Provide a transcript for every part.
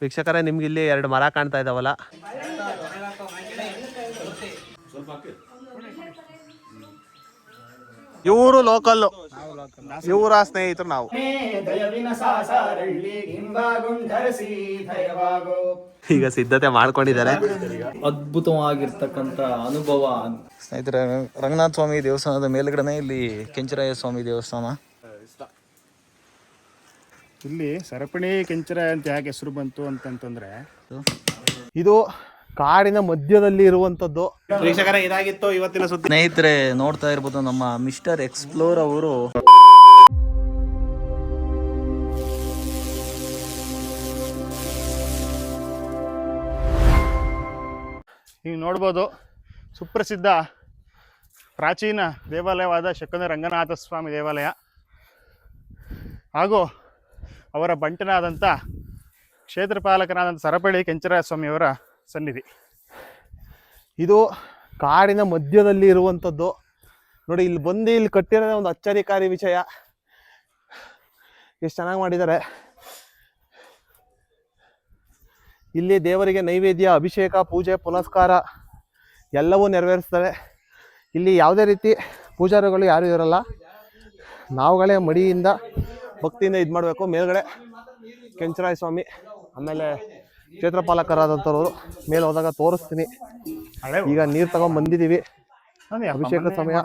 ವೀಕ್ಷಕರೇ, ನಿಮ್ಗೆ ಇಲ್ಲಿ 2 ಮರ ಕಾಣ್ತಾ ಇದಾವಲ್ಲ, ಇವರು ಲೋಕಲ್, ಇವರ ಸ್ನೇಹಿತರು ನಾವು. ಈಗ ಸಿದ್ಧತೆ ಮಾಡ್ಕೊಂಡಿದ್ದಾರೆ. ಅದ್ಭುತವಾಗಿರ್ತಕ್ಕಂಥ ಅನುಭವ ಸ್ನೇಹಿತರೆ. ರಂಗನಾಥ ಸ್ವಾಮಿ ದೇವಸ್ಥಾನದ ಮೇಲ್ಗಡೆ ಇಲ್ಲಿ ಕೆಂಚರಾಯ ಸ್ವಾಮಿ ದೇವಸ್ಥಾನ. ಇಲ್ಲಿ ಸರಪಣಿ ಕೆಂಚರಾಯ ಅಂತ ಯಾಕೆ ಹೆಸರು ಬಂತು ಅಂತಂತಂದ್ರೆ, ಇದು ಕಾಡಿನ ಮಧ್ಯದಲ್ಲಿ ಇರುವಂತದ್ದು. ವೀಕ್ಷಕರೇ, ಇದಾಗಿತ್ತು ಇವತ್ತಿನ ಸುದ್ದಿ. ಸ್ನೇಹಿತರೆ, ನೋಡ್ತಾ ಇರ್ಬೋದು ನಮ್ಮ ಮಿಸ್ಟರ್ ಎಕ್ಸ್ಪ್ಲೋರ್ ಅವರು ನೀವು ನೋಡ್ಬೋದು ಸುಪ್ರಸಿದ್ಧ ಪ್ರಾಚೀನ ದೇವಾಲಯವಾದ ಶಕುನ ರಂಗನಾಥ ಸ್ವಾಮಿ ದೇವಾಲಯ ಹಾಗೂ ಅವರ ಬಂಟನಾದಂಥ ಕ್ಷೇತ್ರಪಾಲಕನಾದಂಥ ಸರಪಳಿ ಕೆಂಚರಾಯ ಸ್ವಾಮಿಯವರ ಸನ್ನಿಧಿ. ಇದು ಕಾಡಿನ ಮಧ್ಯದಲ್ಲಿ ಇರುವಂಥದ್ದು. ನೋಡಿ, ಇಲ್ಲಿ ಬಂದು ಇಲ್ಲಿ ಕಟ್ಟಿರೋದೇ ಒಂದು ಅಚ್ಚರಿಕಾರಿ ವಿಷಯ. ಎಷ್ಟು ಚೆನ್ನಾಗಿ ಮಾಡಿದ್ದಾರೆ. ಇಲ್ಲಿ ದೇವರಿಗೆ ನೈವೇದ್ಯ, ಅಭಿಷೇಕ, ಪೂಜೆ, ಪುನಸ್ಕಾರ ಎಲ್ಲವೂ ನೆರವೇರಿಸ್ತಾರೆ. ಇಲ್ಲಿ ಯಾವುದೇ ರೀತಿ ಪೂಜಾರಿಗಳು ಯಾರೂ ಇರಲ್ಲ. ನಾವುಗಳೇ ಮಡಿಯಿಂದ ಭಕ್ತಿಯಿಂದ ಇದು ಮಾಡಬೇಕು. ಮೇಲ್ಗಡೆ ಕೆಂಚರಾಯ ಸ್ವಾಮಿ, ಆಮೇಲೆ ಕ್ಷೇತ್ರಪಾಲಕರಾದಂಥವ್ರು ಮೇಲೆ ಹೋದಾಗ ತೋರಿಸ್ತೀನಿ. ಈಗ ನೀರು ತಗೊಂಡ್ ಬಂದಿದ್ದೀವಿ. ಅಭಿಷೇಕ ಸಮಯ.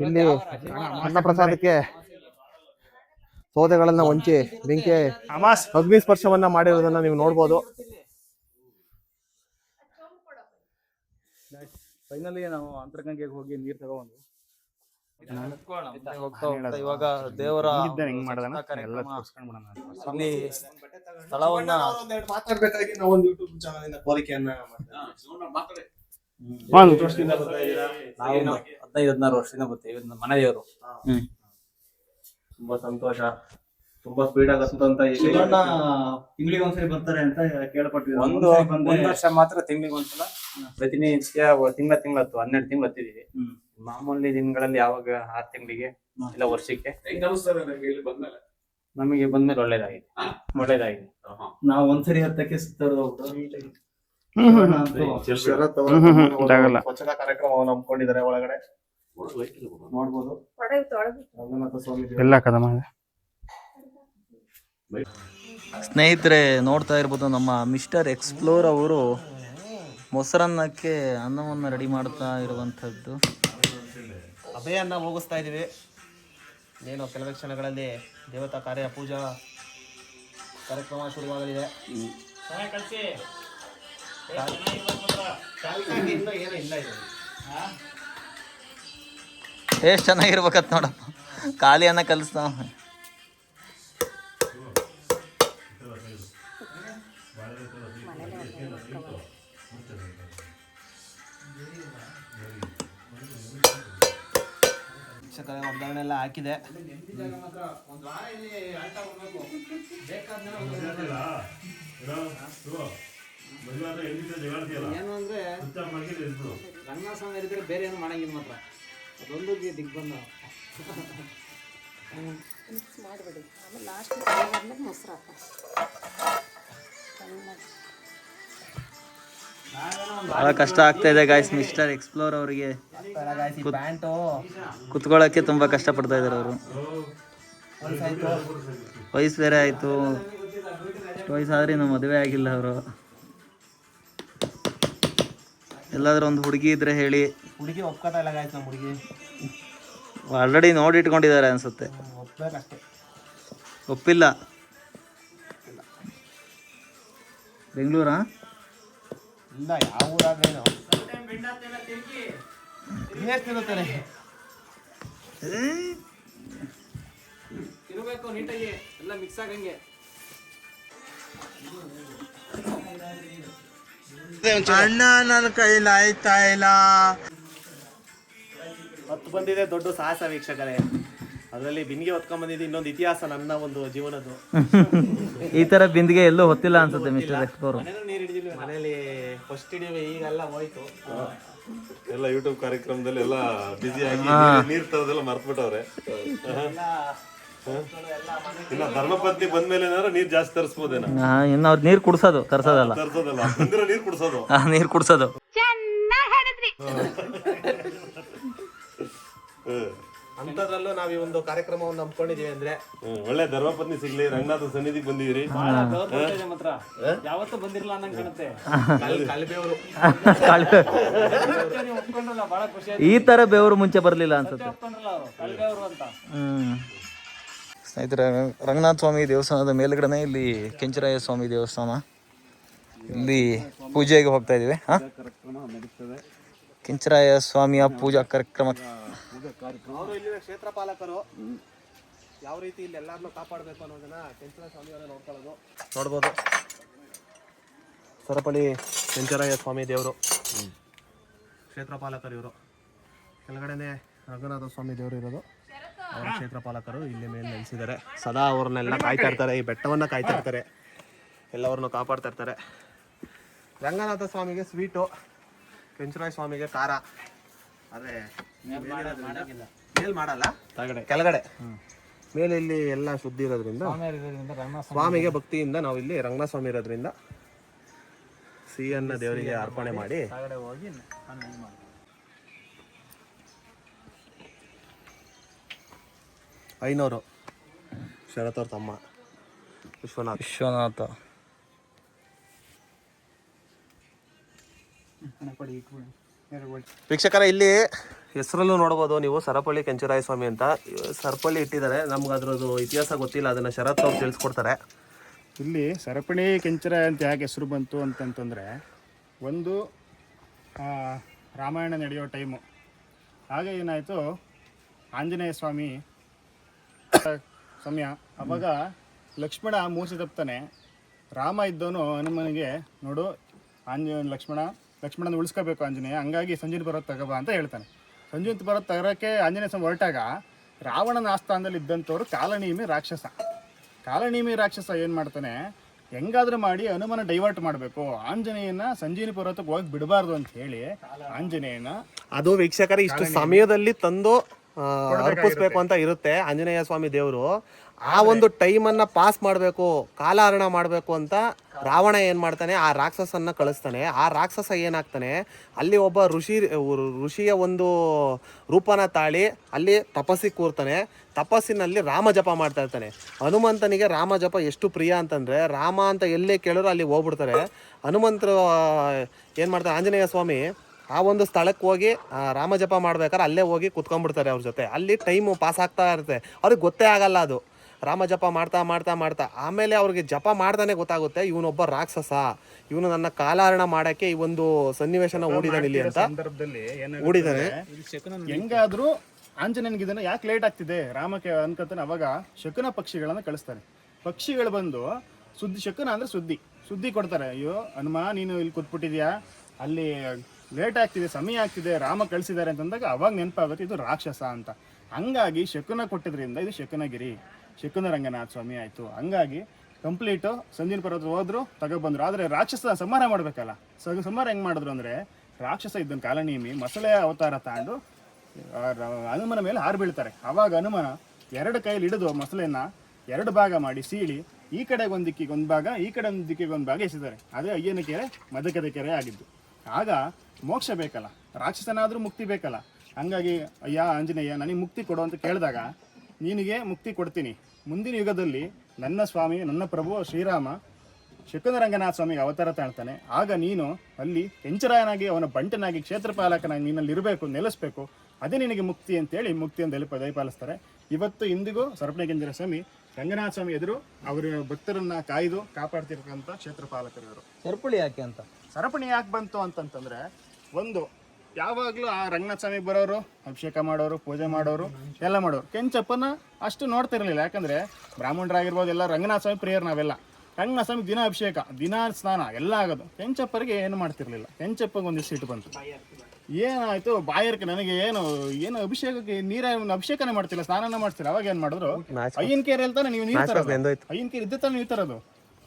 ಇಲ್ಲಿ ಅನ್ನ ಪ್ರಸಾದಕ್ಕೆ ಸೌದೆಗಳನ್ನ ಹೊಂಚಿ ಬೆಂಕಿ ಅಗ್ನಿ ಸ್ಪರ್ಶವನ್ನ ಮಾಡಿರೋದನ್ನ ನೀವು ನೋಡ್ಬೋದು. ಫೈನಲಿ ನಾವು ಅಂತರಗಂಗೆಗೆ ಹೋಗಿ ನೀರು ತಗೊಂಡು ಇವಾಗ ದೇವರ ಅಲ್ಲಿ ಸ್ಥಳವನ್ನ ಮಾತಾಡ್ಬೇಕಾಗಿ ನಾವು ಒಂದು ಯೂಟ್ಯೂಬ್ ಚಾನಲ್ ಕೋರಿಕೆಯನ್ನ 15-16 ವರ್ಷದಿಂದ ಬರ್ತೀವಿ. ಮನೆ ದೇವರು. ತುಂಬಾ ಸಂತೋಷ. ತುಂಬಾ ಸ್ಪೀಡ್ ಆಗತ್ತಂತ ತಿಂಗಳಿಗೆ ಒಂದ್ಸರಿ ಬರ್ತಾರೆ ಅಂತ ಕೇಳ್ಪಟ್ಟಿದ್ವಿ. ಒಂದು ವರ್ಷ ಮಾತ್ರ ತಿಂಗಳಿಗೆ ಒಂದ್ಸಲ. ಪ್ರತಿನಿತ್ಯ ತಿಂಗಳ 12 ತಿಂಗಳು ಹತ್ತಿದೀವಿ. ಮಾಮೂಲಿ ದಿನಗಳಲ್ಲಿ ಯಾವಾಗ 6 ತಿಂಗಳಿಗೆ ಇಲ್ಲ ವರ್ಷಕ್ಕೆ ನಮಗೆ ಬಂದ್ಮೇಲೆ ಒಳ್ಳೇದಾಗಿದೆ. ನಾವು ಒಂದ್ಸರಿ ಹತ್ತಕ್ಕೆ ಸ್ವಚ್ಛತಾ ಕಾರ್ಯಕ್ರಮವನ್ನು ಹಮ್ಮಿಕೊಂಡಿದ್ದಾರೆ. ಒಳಗಡೆ ನೋಡ್ಬೋದು ಎಲ್ಲ ಕದಮ. ಸ್ನೇಹಿತರೆ, ನೋಡ್ತಾ ಇರ್ಬೋದು ನಮ್ಮ ಮಿಸ್ಟರ್ ಎಕ್ಸ್ಪ್ಲೋರ್ ಅವರು ಮೊಸರನ್ನಕ್ಕೆ ಅನ್ನವನ್ನು ರೆಡಿ ಮಾಡ್ತಾ ಇರುವಂಥದ್ದು. ಅಭೆಯನ್ನ ಹೋಗಿಸ್ತಾ ಇದೀವಿ. ಏನು ಕೆಲವೇ ಕ್ಷಣಗಳಲ್ಲಿ ದೇವತಾ ಕಾರ್ಯ ಪೂಜಾ ಕಾರ್ಯಕ್ರಮ ಶುರುವಾಗಲಿದೆ. ಎಷ್ಟು ಚೆನ್ನಾಗಿರ್ಬೇಕತ್ ನೋಡಪ್ಪ. ಖಾಲಿ ಅನ್ನ ಕಲಿಸ್ತಾವ. ಒಗ್ಗರಣೆ ಎಲ್ಲ ಹಾಕಿದೆ. ಏನು ಅಂದ್ರೆ ರಂಗನಾಥ ಸ್ವಾಮಿ ಇದ್ರೆ ಬೇರೆ ಏನು ಮಾಡಂಗಿಲ್ಲ ಮಾತ್ರ. ಅದೊಂದು ದಿಗ್ಬಂಧ ಮಾಡಬೇಡಿ. ಆಮೇಲೆ ಲಾಸ್ಟ್ ಮೊಸರು ಬಹಳ ಕಷ್ಟ ಆಗ್ತಾ ಇದೆ ಗಾಯ್ಸ್. ಮಿಸ್ಟರ್ ಎಕ್ಸ್ಪ್ಲೋರ್ ಅವರಿಗೆ ಕುತ್ಕೊಳ್ಳೋಕ್ಕೆ ತುಂಬಾ ಕಷ್ಟ ಪಡ್ತಾ ಇದ್ದಾರೆ ಅವರು. ವಯಸ್ಸು ಬೇರೆ ಆಯ್ತು. ಇಷ್ಟು ವಯಸ್ಸಾದ್ರೆ ಇನ್ನೂ ಮದುವೆ ಆಗಿಲ್ಲ ಅವರು. ಎಲ್ಲಾದ್ರೂ ಒಂದು ಹುಡುಗಿ ಇದ್ರೆ ಹೇಳಿ. ಹುಡುಗಿ ಒಪ್ಕೋತಾ ಇಲ್ಲ ಗಾಯ್ಸ್. ನಮ್ಮ ಹುಡುಗಿ ಆಲ್ರೆಡಿ ನೋಡಿ ಇಟ್ಕೊಂಡಿದ್ದಾರೆ ಅನ್ಸುತ್ತೆ. ಒಪ್ಪಿಲ್ಲ. ಬೆಂಗಳೂರಾ? ಇಲ್ಲ, ಯಾವ ಊರಾಗ್ಲೇನು ತಿರುಗಬೇಕು ನೀಟಾಗಿ, ಎಲ್ಲ ಮಿಕ್ಸ್ ಆಗಂಗೆ. ಅಣ್ಣ ನನ್ನ ಕೈಲಾಯ್ತಾ ಇಲ್ಲ. 10 ಬಂದಿದೆ ದೊಡ್ಡ ಸಾಹಸ ವೀಕ್ಷಕರೇ. ಅದರಲ್ಲಿ ಬಿಂದಿಗೆ ಹೊತ್ಕೊಂಡ್ ಬಂದಿದ್ದು ಇನ್ನೊಂದು ಇತಿಹಾಸ ನನ್ನ ಒಂದು ಜೀವನದ್ದು. ಈ ತರ ಬಿಂದಿಗೆ ಎಲ್ಲೂ ಹೊತ್ತಿಲ್ಲ ಅನ್ಸುತ್ತೆ ಮಿಸ್ಟರ್ ಎಕ್ಸ್ಪ್ಲೋರ್. ನೀರು ಹಿಡಿದಿಲ್ಲ ಮನೇಲಿ. ಫಸ್ಟ್ ಹಿಡಿಯುವೆ, ಈಗೆಲ್ಲ ಹೋಯ್ತು. ಎಲ್ಲ ಯೂಟ್ಯೂಬ್ ಕಾರ್ಯಕ್ರಮದಲ್ಲಿ ಎಲ್ಲ ಬಿಸಿ ಆಗಿ ನೀರ್ ತರೋದೆಲ್ಲ ಮರ್ತ್ಬಿಟ್ಟವ್ರೆ. ಇಲ್ಲ ಧರ್ಮಪತ್ನಿ ಬಂದ್ಮೇಲೆ ಏನಾರ ನೀರ್ ಜಾಸ್ತಿ ತರಿಸ್ಬೋದೇನ? ಇನ್ನು ಅವ್ರು ನೀರು ಕುಡ್ಸೋದು ತರ್ಸೋದಲ್ಲ, ತರ್ಸೋದಲ್ಲ, ಬಂದಿರೋ ನೀರ್ ಕುಡ್ಸೋದು. ನೀರು ಕುಡ್ಸೋದು. ಅಂತದ್ರಲ್ಲೂ ನಾವ್ ಈ ಒಂದು ಕಾರ್ಯಕ್ರಮವನ್ನು ನಂಬ್ಕೊಂಡಿದೀವಿ ಅಂದ್ರೆ ಒಳ್ಳೆ ಧರ್ಮಪತ್ನಿ ಸಿಗ್ಲಿ. ರಂಗನಾಥ ಸನ್ನಿಧಿಗೆ ಬಂದಿದ್ದೀರಿ. ಮಾತ್ರ ಯಾವತ್ತೂ ಬಂದಿರಲ್ಲ ಅನ್ನಂಗ್ ಕಾಣುತ್ತೆ. ಕಲ್ಬೇವರು ನೀವು ಒಪ್ಕೊಂಡ್ರಲ್ಲ, ಬಹಳ ಖುಷಿ ಈ ತರ ಬೆವರು ಮುಂಚೆ ಬರ್ಲಿಲ್ಲ ಅನ್ಸುತ್ತೆ. ಒಪ್ಕೊಂಡ್ರಲ್ಲ ಅವರು ಕಲ್ಬೇವ್ರು ಅಂತ. ಸ್ನೇಹಿತರೆ, ರಂಗನಾಥ ಸ್ವಾಮಿ ದೇವಸ್ಥಾನದ ಮೇಲ್ಗಡೆನೆ ಇಲ್ಲಿ ಕೆಂಚರಾಯ ಸ್ವಾಮಿ ದೇವಸ್ಥಾನ. ಇಲ್ಲಿ ಪೂಜೆಗೆ ಹೋಗ್ತಾ ಇದೀವಿ. ಕೆಂಚರಾಯ ಸ್ವಾಮಿಯ ಪೂಜಾ ಕಾರ್ಯಕ್ರಮ. ಅವರು ಇಲ್ಲಿನ ಕ್ಷೇತ್ರ ಪಾಲಕರು ಯಾವ ರೀತಿ ಇಲ್ಲಿ ಎಲ್ಲಾರನ್ನೂ ಕಾಪಾಡಬೇಕು ಅನ್ನೋದನ್ನ ಕೆಂಚರಾಯ ಸ್ವಾಮಿಯವರೇ ನೋಡ್ಕೊಳ್ಳೋದು. ನೋಡ್ಬೋದು, ಸರಪಳಿ ಕೆಂಚರಾಯ ಸ್ವಾಮಿ ದೇವರು ಕ್ಷೇತ್ರ ಪಾಲಕರು ಇವರು. ಕೆಳಗಡೆನೆ ರಂಗನಾಥ ಸ್ವಾಮಿ ದೇವರು ಇರೋದು. ಅವರ ಕ್ಷೇತ್ರ ಪಾಲಕರು ಇಲ್ಲಿ ಮೇಲೆ ನೆಲೆಸಿದ್ದಾರೆ. ಸದಾ ಅವ್ರನ್ನೆಲ್ಲ ಕಾಯ್ತಾ ಇರ್ತಾರೆ, ಈ ಬೆಟ್ಟವನ್ನ ಕಾಯ್ತಾ ಇರ್ತಾರೆ, ಎಲ್ಲವರನ್ನು ಕಾಪಾಡ್ತಾ ಇರ್ತಾರೆ. ರಂಗನಾಥ ಸ್ವಾಮಿಗೆ ಸ್ವೀಟು, ಕೆಂಚರಾಯ ಸ್ವಾಮಿಗೆ ಖಾರ. ಆದ್ರೆ ಮೇಲ್ ಮಾಡಲ್ಲ, ಕೆಳಗಡೆ ಮೇಲೆ ಇಲ್ಲಿ ಎಲ್ಲ ಶುದ್ಧಿ ಇರೋದ್ರಿಂದ ಸ್ವಾಮಿಗೆ ಭಕ್ತಿಯಿಂದ ನಾವು ಇಲ್ಲಿ ರಂಗನಾಥ ಸ್ವಾಮಿ ಇರೋದ್ರಿಂದ ಸಿಹಿಯನ್ನ ದೇವರಿಗೆ ಅರ್ಪಣೆ ಮಾಡಿ ಐನೂರು ಶರತ್ ಅವ್ರ ತಮ್ಮ ವಿಶ್ವನಾಥ. ವೀಕ್ಷಕರ, ಇಲ್ಲಿ ಹೆಸರಲ್ಲೂ ನೋಡ್ಬೋದು ನೀವು, ಸರಪಳ್ಳಿ ಕೆಂಚರಾಯ ಸ್ವಾಮಿ ಅಂತ. ಸರಪಳ್ಳಿ ಇಟ್ಟಿದ್ದಾರೆ. ನಮ್ಗೆ ಅದ್ರದ್ದು ಇತಿಹಾಸ ಗೊತ್ತಿಲ್ಲ, ಅದನ್ನ ಶರತ್ ಅವ್ರು ತಿಳಿಸ್ಕೊಡ್ತಾರೆ. ಇಲ್ಲಿ ಸರಪಣಿ ಕೆಂಚರ ಅಂತ ಯಾಕೆ ಹೆಸರು ಬಂತು ಅಂತಂತಂದರೆ, ಒಂದು ರಾಮಾಯಣ ನಡೆಯೋ ಟೈಮು. ಆಗ ಏನಾಯಿತು, ಆಂಜನೇಯ ಸ್ವಾಮಿ ಸಮಯ. ಅವಾಗ ಲಕ್ಷ್ಮಣ ಮೂಸಿ ತಪ್ತಾನೆ. ರಾಮ ಇದ್ದವನು ಹನುಮನಿಗೆ, ನೋಡು ಲಕ್ಷ್ಮಣನ ಉಳಿಸ್ಕೋಬೇಕು ಆಂಜನೇಯ, ಹಂಗಾಗಿ ಸಂಜೀನ ಪರ್ವತ ತಗೋಬಾ ಅಂತ ಹೇಳ್ತಾನೆ. ಸಂಜೀನ ಪರ್ವತ ತಗೋಕ್ಕೆ ಆಂಜನೇಯ ಸ್ವಾಮಿ ಹೊರಟಾಗ ರಾವಣನ ಆಸ್ಥಾನದಲ್ಲಿ ಇದ್ದಂಥವ್ರು ಕಾಲನೇಮಿ ರಾಕ್ಷಸ. ಕಾಲನೇಮಿ ರಾಕ್ಷಸ ಏನು ಮಾಡ್ತಾನೆ, ಹೆಂಗಾದ್ರೂ ಮಾಡಿ ಹನುಮನ ಡೈವರ್ಟ್ ಮಾಡಬೇಕು, ಆಂಜನೇಯನ ಸಂಜೀನಿ ಪರ್ವತಕ್ಕೆ ಹೋಗಿ ಬಿಡಬಾರ್ದು ಅಂತ ಹೇಳಿ ಆಂಜನೇಯನ ಅದು ವೀಕ್ಷಕರ ಇಷ್ಟು ಸಮಯದಲ್ಲಿ ತಂದು ಅರ್ಪಿಸ್ಬೇಕು ಅಂತ ಇರುತ್ತೆ ಆಂಜನೇಯ ಸ್ವಾಮಿ ದೇವರು. ಆ ಒಂದು ಟೈಮನ್ನು ಪಾಸ್ ಮಾಡಬೇಕು, ಕಾಲಹರಣ ಮಾಡಬೇಕು ಅಂತ ರಾವಣ ಏನು ಮಾಡ್ತಾನೆ, ಆ ರಾಕ್ಷಸನ್ನ ಕಳಿಸ್ತಾನೆ. ಆ ರಾಕ್ಷಸ ಏನಾಗ್ತಾನೆ, ಅಲ್ಲಿ ಒಬ್ಬ ಋಷಿಯ ಒಂದು ರೂಪನ ತಾಳಿ ಅಲ್ಲಿ ತಪಸ್ಸಿಗೆ ಕೂರ್ತಾನೆ. ತಪಸ್ಸಿನಲ್ಲಿ ರಾಮ ಜಪ ಮಾಡ್ತಾ ಇರ್ತಾನೆ. ಹನುಮಂತನಿಗೆ ರಾಮ ಜಪ ಎಷ್ಟು ಪ್ರಿಯ ಅಂತಂದರೆ, ರಾಮ ಅಂತ ಎಲ್ಲೇ ಕೇಳಿದ್ರು ಅಲ್ಲಿ ಹೋಗ್ಬಿಡ್ತಾರೆ. ಹನುಮಂತರು ಏನು ಮಾಡ್ತಾರೆ, ಆಂಜನೇಯ ಸ್ವಾಮಿ ಆ ಒಂದು ಸ್ಥಳಕ್ಕೆ ಹೋಗಿ ರಾಮ ಜಪ ಮಾಡ್ಬೇಕಾದ್ರೆ ಅಲ್ಲೇ ಹೋಗಿ ಕುತ್ಕೊಂಡ್ಬಿಡ್ತಾರೆ ಅವ್ರ ಜೊತೆ. ಅಲ್ಲಿ ಟೈಮು ಪಾಸ್ ಆಗ್ತಾ ಇರುತ್ತೆ, ಅವ್ರಿಗೆ ಗೊತ್ತೇ ಆಗಲ್ಲ ಅದು. ರಾಮ ಜಪ ಮಾಡ್ತಾ ಮಾಡ್ತಾ ಮಾಡ್ತಾ ಆಮೇಲೆ ಅವ್ರಿಗೆ ಜಪ ಮಾಡ್ತಾನೆ ಗೊತ್ತಾಗುತ್ತೆ, ಇವನೊಬ್ಬ ರಾಕ್ಷಸ, ಇವನು ನನ್ನ ಕಾಲಹರಣ ಮಾಡೋಕ್ಕೆ ಈ ಒಂದು ಸನ್ನಿವೇಶನ ಹೂಡಿದಾನೆ ಇಲ್ಲಿ ಅಂತ ಸಂದರ್ಭದಲ್ಲಿ ಹೂಡಿದಾನೆ. ಹೆಂಗಾದ್ರೂ ಆಂಜನೇಯನಿಗೆ ಇದನ್ನ ಯಾಕೆ ಲೇಟ್ ಆಗ್ತಿದೆ ರಾಮಕ್ಕೆ ಅನ್ಕತಾನೆ. ಅವಾಗ ಶಕುನ ಪಕ್ಷಿಗಳನ್ನ ಕಳಿಸ್ತಾರೆ. ಪಕ್ಷಿಗಳು ಬಂದು ಶಕುನ ಅಂದ್ರೆ ಸುದ್ದಿ ಕೊಡ್ತಾರೆ. ಅಯ್ಯೋ ಹನುಮ, ನೀನು ಇಲ್ಲಿ ಕೂತ್ಬಿಟ್ಟಿದ್ಯಾ, ಅಲ್ಲಿ ಲೇಟ್ ಆಗ್ತಿದೆ, ಸಮಯ ಆಗ್ತಿದೆ, ರಾಮ ಕಳಿಸಿದ್ದಾರೆ ಅಂತಂದಾಗ ಅವಾಗ ನೆನಪಾಗುತ್ತೆ ಇದು ರಾಕ್ಷಸ ಅಂತ. ಹಂಗಾಗಿ ಶಕುನ ಕೊಟ್ಟಿದ್ರಿಂದ ಇದು ಶಕುನಗಿರಿ, ಶಕುನ ರಂಗನಾಥ ಸ್ವಾಮಿ ಆಯಿತು. ಹಂಗಾಗಿ ಕಂಪ್ಲೀಟು ಸಂಜೀನ ಪರ್ವತ ಹೋದ್ರು ತಗೊಬಂದ್ರು. ಆದರೆ ರಾಕ್ಷಸ ಸಂಹಾರ ಮಾಡಬೇಕಲ್ಲ, ಸಂಹಾರ ಹೆಂಗೆ ಮಾಡಿದ್ರು ಅಂದರೆ, ರಾಕ್ಷಸ ಇದ್ದನ್ನು ಕಾಲನೇಮಿ ಮೊಸಳೆ ಅವತಾರ ತಾಂಡು ಹನುಮನ ಮೇಲೆ ಹಾರು ಬೀಳ್ತಾರೆ. ಆವಾಗ ಹನುಮನ ಎರಡು ಕೈಲಿ ಹಿಡಿದು ಮೊಸಳೆನ ಎರಡು ಭಾಗ ಮಾಡಿ ಸೀಳಿ, ಈ ಕಡೆಗೆ ಒಂದು ದಿಕ್ಕಿಗೆ ಒಂದು ಭಾಗ, ಈ ಕಡೆ ಒಂದು ದಿಕ್ಕಿಗೆ ಒಂದು ಭಾಗ ಎಸೆದಿದ್ದಾರೆ. ಅದೇ ಅಯ್ಯನ ಕೆರೆ ಮದಕದ ಕೆರೆ ಆಗಿದ್ದು. ಆಗ ಮೋಕ್ಷ ಬೇಕಲ್ಲ, ರಾಕ್ಷಸನಾದರೂ ಮುಕ್ತಿ ಬೇಕಲ್ಲ. ಹಂಗಾಗಿ ಅಯ್ಯ ಆಂಜನೇಯ ನನಗೆ ಮುಕ್ತಿ ಕೊಡು ಅಂತ ಕೇಳಿದಾಗ, ನಿನಗೆ ಮುಕ್ತಿ ಕೊಡ್ತೀನಿ, ಮುಂದಿನ ಯುಗದಲ್ಲಿ ನನ್ನ ಸ್ವಾಮಿ, ನನ್ನ ಪ್ರಭು ಶ್ರೀರಾಮ ಶಕುನ ರಂಗನಾಥ ಸ್ವಾಮಿಗೆ ಅವತಾರ ತಾಳ್ತಾನೆ. ಆಗ ನೀನು ಅಲ್ಲಿ ಕೆಂಚರಾಯನಾಗಿ, ಅವನ ಬಂಟನಾಗಿ, ಕ್ಷೇತ್ರಪಾಲಕನಾಗಿ ನೀನಲ್ಲಿ ಇರಬೇಕು, ನೆಲೆಸಬೇಕು, ಅದೇ ನಿನಗೆ ಮುಕ್ತಿ ಅಂತೇಳಿ ಮುಕ್ತಿಯನ್ನು ದಯಪಾಲಿಸ್ತಾರೆ. ಇವತ್ತು ಇಂದಿಗೂ ಸರಪಣಿ ಕೆಂಚರಾಯ ಸ್ವಾಮಿ ರಂಗನಾಥ ಸ್ವಾಮಿ ಎದುರು ಅವರ ಭಕ್ತರನ್ನ ಕಾಯ್ದು ಕಾಪಾಡ್ತಿರ್ತಕ್ಕಂಥ ಕ್ಷೇತ್ರಪಾಲಕರು ಇವರು. ಸರಪಳಿ ಯಾಕೆ ಅಂತ, ಸರಪಣಿ ಯಾಕೆ ಬಂತು ಅಂತಂತಂದ್ರೆ, ಒಂದು ಯಾವಾಗಲೂ ಆ ರಂಗನಾಥ ಸ್ವಾಮಿಗೆ ಬರೋರು, ಅಭಿಷೇಕ ಮಾಡೋರು, ಪೂಜೆ ಮಾಡೋರು, ಎಲ್ಲ ಮಾಡೋರು. ಕೆಂಚಪ್ಪನ ಅಷ್ಟು ನೋಡ್ತಿರಲಿಲ್ಲ. ಯಾಕಂದರೆ ಬ್ರಾಹ್ಮಣರಾಗಿರ್ಬೋದು, ಎಲ್ಲ ರಂಗನಾಥ ಸ್ವಾಮಿ ಪ್ರಿಯರ್ ನಾವೆಲ್ಲ. ರಂಗನಾಥ ಸ್ವಾಮಿಗೆ ದಿನ ಅಭಿಷೇಕ, ದಿನ ಸ್ನಾನ ಎಲ್ಲ ಆಗೋದು. ಕೆಂಚಪ್ಪರಿಗೆ ಏನು ಮಾಡ್ತಿರ್ಲಿಲ್ಲ. ಕೆಂಚಪ್ಪಗೆ ಒಂದಿಷ್ಟು ಸಿಟ್ಟು ಬಂತು. ಏನಾಯಿತು, ಬಾಯರ್ಕೆ ನನಗೆ ಏನು ಅಭಿಷೇಕಕ್ಕೆ ಅಭಿಷೇಕನೇ ಮಾಡ್ತಿಲ್ಲ, ಸ್ನಾನನ ಮಾಡ್ತಿಲ್ಲ. ಅವಾಗ ಏನು ಮಾಡಿದ್ರು, ಅಯ್ಯನ ಕೇರ್ ಹೇಳ್ತಾನೆ ನೀವು ನೀರು ತರೋದು, ಅಯ್ಯನ ಕೇರ್ ಇದ್ದ ತಾನೆ ನೀವು ತರೋದು.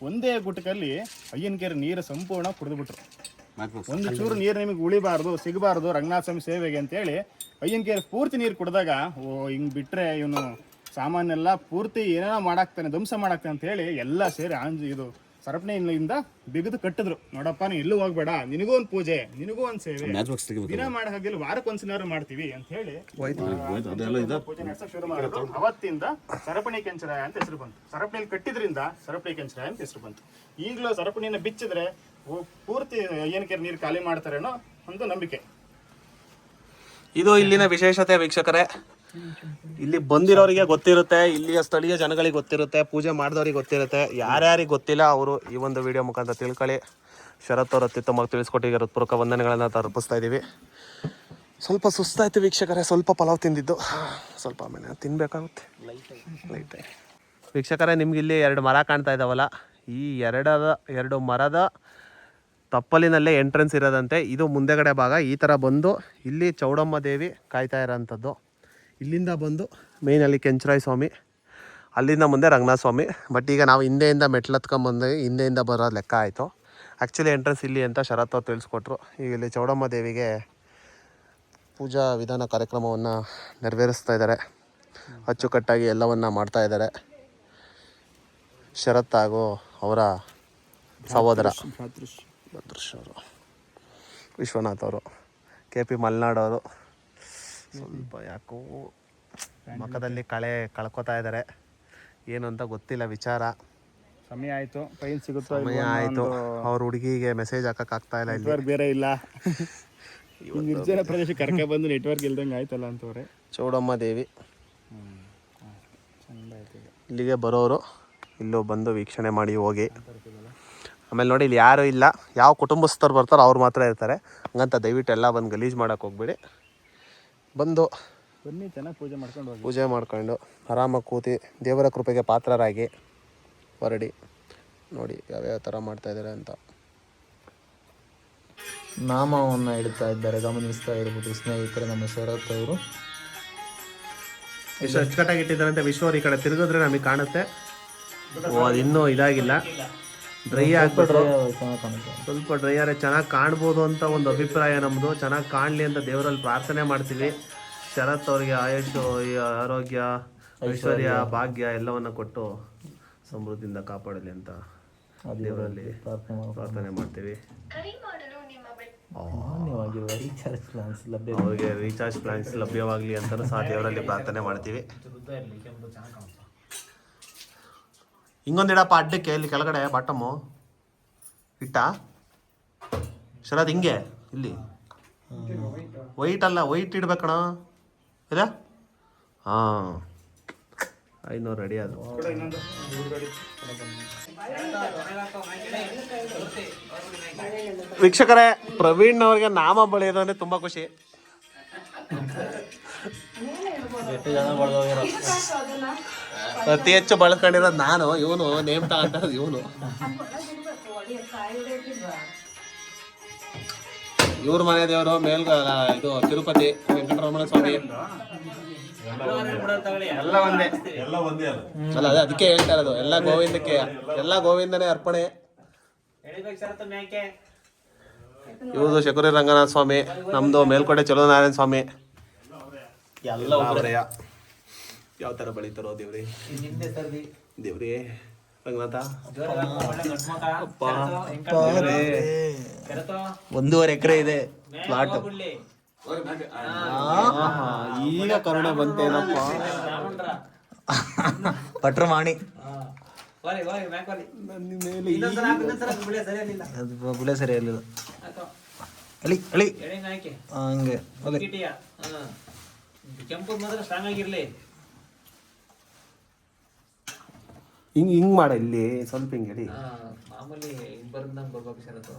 ಒಂದೇ ಗುಟ್ಟಕಲ್ಲಿ ಅಯ್ಯನ ಕೇರ್ ನೀರು ಸಂಪೂರ್ಣ ಕುಡಿದ್ಬಿಟ್ರು. ಒಂದು ಚೂರು ನೀರು ನಿಮಗೆ ಉಳಿಬಾರ್ದು, ಸಿಗಬಾರ್ದು ರಂಗನಾಥ ಸ್ವಾಮಿ ಸೇವೆಗೆ ಅಂತೇಳಿ ಅಯ್ಯನ ಕೇರ್ ಪೂರ್ತಿ ನೀರು ಕುಡಿದಾಗ, ಓ ಹಿಂಗೆ ಬಿಟ್ಟರೆ ಇವನು ಸಾಮಾನೆಲ್ಲ ಪೂರ್ತಿ ಏನೇನೋ ಮಾಡಾಕ್ತಾನೆ, ಧ್ವಂಸ ಮಾಡಾಕ್ತಾನೆ ಅಂತ ಹೇಳಿ ಎಲ್ಲ ಸೇರಿ ಇದು ಸರಪಣಿಯಿಂದ ಬಿಗಿದು ಕಟ್ಟಿದ್ರು. ನೋಡಪ್ಪ ನೀನು ಎಲ್ಲೂ ಹೋಗ್ಬೇಡ, ನಿನಗೂ ಒಂದು ಪೂಜೆ, ನಿನಗೂ ಒಂದು ಸೇವೆ, ದಿನ ಮಾಡಕ್ಕಾಗಿಲ್ಲ ವಾರಕ್ಕೊಂದ್ಸಲ ಮಾಡ್ತೀವಿ ಅಂತ ಹೇಳಿ ಪೂಜೆ ನಡೆಸಕ್ ಶುರು ಮಾಡಿದ್ರು. ಅವತ್ತಿಂದ ಸರಪಣಿ ಕೆಂಚರಾಯ ಅಂತ ಹೆಸರು ಬಂತು. ಸರಪಣಿಯಲ್ಲಿ ಕಟ್ಟಿದ್ರಿಂದ ಸರಪಣಿ ಕೆಂಚರಾಯ ಅಂತ ಹೆಸರು ಬಂತು. ಈಗಲೂ ಸರಪಣಿನ ಬಿಚ್ಚಿದ್ರೆ ಪೂರ್ತಿ ಏನಕ್ಕೆ ನೀರು ಖಾಲಿ ಮಾಡ್ತಾರೆ ಅನ್ನೋ ಒಂದು ನಂಬಿಕೆ. ಇದು ಇಲ್ಲಿನ ವಿಶೇಷತೆ ವೀಕ್ಷಕರೇ. ಇಲ್ಲಿ ಬಂದಿರೋರಿಗೆ ಗೊತ್ತಿರುತ್ತೆ, ಇಲ್ಲಿಯ ಸ್ಥಳೀಯ ಜನಗಳಿಗೆ ಗೊತ್ತಿರುತ್ತೆ, ಪೂಜೆ ಮಾಡಿದವ್ರಿಗೆ ಗೊತ್ತಿರುತ್ತೆ. ಯಾರ್ಯಾರಿಗೆ ಗೊತ್ತಿಲ್ಲ ಅವರು ಈ ಒಂದು ವಿಡಿಯೋ ಮುಖಾಂತರ ತಿಳ್ಕೊಳ್ಳಿ. ಶರತ್ ಅವ್ರ ಅತ್ಯುತ್ತಮವಾಗಿ ತಿಳಿಸ್ಕೊಟ್ಟಿಗೆ ಹೃತ್ಪೂರ್ವಕ ವಂದನೆಗಳನ್ನು ತಲುಪಿಸ್ತಾ ಇದ್ದೀವಿ. ಸ್ವಲ್ಪ ಸುಸ್ತಾಯ್ತು ವೀಕ್ಷಕರೇ, ಸ್ವಲ್ಪ ಪಲಾವ್ ತಿಂದಿದ್ದು, ಸ್ವಲ್ಪ ಆಮೇಲೆ ತಿನ್ಬೇಕಾಗುತ್ತೆ ಲೈಟ್. ವೀಕ್ಷಕರೇ, ನಿಮ್ಗೆ ಇಲ್ಲಿ 2 ಮರ ಕಾಣ್ತಾ ಇದ್ದಾವಲ್ಲ, ಈ ಎರಡು ಮರದ ತಪ್ಪಲಿನಲ್ಲೇ ಎಂಟ್ರೆನ್ಸ್ ಇರೋದಂತೆ. ಇದು ಮುಂದೆಗಡೆ ಭಾಗ ಈ ಥರ ಬಂದು ಇಲ್ಲಿ ಚೌಡಮ್ಮ ದೇವಿ ಕಾಯ್ತಾ ಇರೋಂಥದ್ದು. ಇಲ್ಲಿಂದ ಬಂದು ಮೇಯ್ನಲ್ಲಿ ಕೆಂಚರಾಯ ಸ್ವಾಮಿ, ಅಲ್ಲಿಂದ ಮುಂದೆ ರಂಗನಾಥ ಸ್ವಾಮಿ. ಬಟ್ ಈಗ ನಾವು ಹಿಂದೆಯಿಂದ ಮೆಟ್ಲತ್ಕೊಂಬಂದು ಹಿಂದೆಯಿಂದ ಬರೋದು ಲೆಕ್ಕ ಆಯಿತು. ಆ್ಯಕ್ಚುಲಿ ಎಂಟ್ರೆನ್ಸ್ ಇಲ್ಲಿ ಅಂತ ಶರತ್ ಅವ್ರು ತಿಳಿಸ್ಕೊಟ್ರು. ಈಗ ಇಲ್ಲಿ ಚೌಡಮ್ಮ ದೇವಿಗೆ ಪೂಜಾ ವಿಧಾನ ಕಾರ್ಯಕ್ರಮವನ್ನು ನೆರವೇರಿಸ್ತಾ ಇದ್ದಾರೆ. ಅಚ್ಚುಕಟ್ಟಾಗಿ ಎಲ್ಲವನ್ನು ಮಾಡ್ತಾ ಇದ್ದಾರೆ. ಶರತ್ ಹಾಗೂ ಅವರ ಸಹೋದರ ಭದ್ರಶ್ ಅವರು, ವಿಶ್ವನಾಥ್ ಅವರು, KP ಮಲ್ನಾಡ್ ಅವರು ಸ್ವಲ್ಪ ಯಾಕೋ ಮುಖದಲ್ಲಿ ಕಳ್ಕೊತಾ ಇದ್ದಾರೆ. ಏನು ಅಂತ ಗೊತ್ತಿಲ್ಲ ವಿಚಾರ. ಸಮಯ ಆಯಿತು, ಟ್ರೈನ್ ಸಿಗುತ್ತೋ ಸಮಯ ಆಯಿತು. ಅವ್ರ ಹುಡುಗಿಗೆ ಮೆಸೇಜ್ ಹಾಕೋಕ್ಕಾಗ್ತಾ ಇಲ್ಲ, ನೆಟ್ವರ್ಕ್ ಬೇರೆ ಇಲ್ಲ. ನಿರ್ಜನ ಪ್ರದೇಶ ಕರ್ಕೆ ಬಂದು ನೆಟ್ವರ್ಕ್ ಇಲ್ದಂಗೆ ಆಯ್ತಲ್ಲ ಅಂತವ್ರೆ. ಚೌಡಮ್ಮ ದೇವಿ ಇಲ್ಲಿಗೆ ಬರೋರು ಇಲ್ಲೂ ಬಂದು ವೀಕ್ಷಣೆ ಮಾಡಿ ಹೋಗಿ. ಆಮೇಲೆ ನೋಡಿ, ಇಲ್ಲಿ ಯಾರು ಇಲ್ಲ, ಯಾವ ಕುಟುಂಬಸ್ಥರು ಬರ್ತಾರೋ ಅವ್ರು ಮಾತ್ರ ಇರ್ತಾರೆ. ಹಂಗಂತ ದಯವಿಟ್ಟು ಎಲ್ಲ ಬಂದು ಗಲೀಜು ಮಾಡೋಕೆ ಹೋಗ್ಬೇಡಿ. ಬಂದು ಬನ್ನಿ, ಚೆನ್ನಾಗಿ ಪೂಜೆ ಮಾಡ್ಕೊಂಡು ಹೋಗಿ, ಪೂಜೆ ಮಾಡ್ಕೊಂಡು ಆರಾಮಾಗಿ ಕೂತಿ ದೇವರ ಕೃಪೆಗೆ ಪಾತ್ರರಾಗಿ ಹೊರಡಿ. ನೋಡಿ ಯಾವ್ಯಾವ ಥರ ಮಾಡ್ತಾಯಿದ್ದಾರೆ ಅಂತ. ನಾಮವನ್ನು ಇಡ್ತಾ ಇದ್ದಾರೆ, ಗಮನಿಸ್ತಾ ಇರ್ಬೋದು ಸ್ನೇಹಿತರೆ. ನಮ್ಮ ಶರತ್ ಅವರು ಎಷ್ಟು ಅಚ್ಚುಕಟ್ಟಾಗಿ ಇಟ್ಟಿದ್ದಾರೆ ಅಂತ. ವಿಶ್ವವ್ರು ಈ ಕಡೆ ತಿರುಗಿದ್ರೆ ನಮಗೆ ಕಾಣುತ್ತೆ. ಅದು ಇನ್ನೂ ಇದಾಗಿಲ್ಲ, ಡ್ರೈ ಆಗ್ಬಿಟ್ರು. ಸ್ವಲ್ಪ ಡ್ರೈ ಆದರೆ ಚೆನ್ನಾಗಿ ಕಾಣ್ಬೋದು ಅಂತ ಒಂದು ಅಭಿಪ್ರಾಯ ನಮ್ಮದು. ಚೆನ್ನಾಗಿ ಕಾಣಲಿ ಅಂತ ದೇವರಲ್ಲಿ ಪ್ರಾರ್ಥನೆ ಮಾಡ್ತೀವಿ. ಶರತ್ ಅವರಿಗೆ ಆಯುಷು, ಆರೋಗ್ಯ, ಐಶ್ವರ್ಯ, ಭಾಗ್ಯ ಎಲ್ಲವನ್ನು ಕೊಟ್ಟು ಸಮೃದ್ಧಿಯಿಂದ ಕಾಪಾಡಲಿ ಅಂತ ದೇವರಲ್ಲಿ ಪ್ರಾರ್ಥನೆ ಮಾಡ್ತೀವಿ. ಅವರಿಗೆ ರೀಚಾರ್ಜ್ ಪ್ಲಾನ್ಸ್ ಲಭ್ಯವಾಗಲಿ ಅಂತಲೂ ಸಹ ದೇವರಲ್ಲಿ ಪ್ರಾರ್ಥನೆ ಮಾಡ್ತೀವಿ. ಹಿಂಗೊಂದಿಡಪ್ಪ ಅಡ್ಡಕ್ಕೆ, ಇಲ್ಲಿ ಕೆಳಗಡೆ ಬಾಟಮು ಇಟ್ಟ ಶರದ್ ಹಿಂಗೆ. ಇಲ್ಲಿ ವೈಟ್ ಅಲ್ಲ, ವೈಟ್ ಇಡ್ಬೇಕಣ ಇಲ್ಲ. ಹಾಂ, 500 ರೆಡಿ ಅದು. ವೀಕ್ಷಕರೇ, ಪ್ರವೀಣ್ ಅವ್ರಿಗೆ ನಾಮ ಬಳಿಯೋದು ಅಂದರೆ ತುಂಬ ಖುಷಿ. ಅತಿ ಹೆಚ್ಚು ಬಳಸ್ಕೊಂಡಿರೋದು ನಾನು, ಇವನು ನೇಮ್ ತಗೊಂಡಿರೋದು ಇವನು. ಇವ್ರ ಮನೆ ದೇವರು ಇದು ತಿರುಪತಿ ವೆಂಕಟರಮಣ ಸ್ವಾಮಿ ಎಲ್ಲ ಒಂದೇ ಅಲ್ಲ, ಅದೇ ಅದಕ್ಕೆ ಹೇಳ್ತಾ ಇರೋದು. ಎಲ್ಲ ಗೋವಿಂದಕ್ಕೆ, ಎಲ್ಲ ಗೋವಿಂದನೇ ಅರ್ಪಣೆ. ಇವ್ರದು ಶಕುರಿ ರಂಗನಾಥ ಸ್ವಾಮಿ, ನಮ್ದು ಮೇಲ್ಕೋಟೆ ಚಲೋನಾರಾಯಣ ಸ್ವಾಮಿ. ಎಲ್ಲ ಒಬ್ಬರಯ್ಯ. ಯಾವ ಥರ ಬೆಳೀತಾರೋ ದೇವ್ರಿ, ದೇವ್ರಿ ರಂಗನಾಥ. 1.5 ಎಕರೆ ಇದೆ ಪ್ಲಾಟ್. ಈಗ ಕರುಣೆ ಬಂತೇನಪ್ಪ. ಪಟ್ರಮಾಣಿ ಬುಳೆ ಸರಿ ಇರಲಿಲ್ಲ. ಅಳಿ ಅಳಿ ಹಂಗೆ ಕೆಂಪು ಮಾತ್ರ ಸ್ಟ್ರಾಂಗ್ ಆಗಿರ್ಲಿ. ಹಿಂಗ್ ಮಾಡ, ಇಲ್ಲಿ ಸ್ವಲ್ಪ ಹಿಂಗೆ ಹೇಳಿ. ಮಾಮೂಲಿ ಬರ್ದಂಗೆ ಬರ್ಬೇಕು ಶರತ್ತು.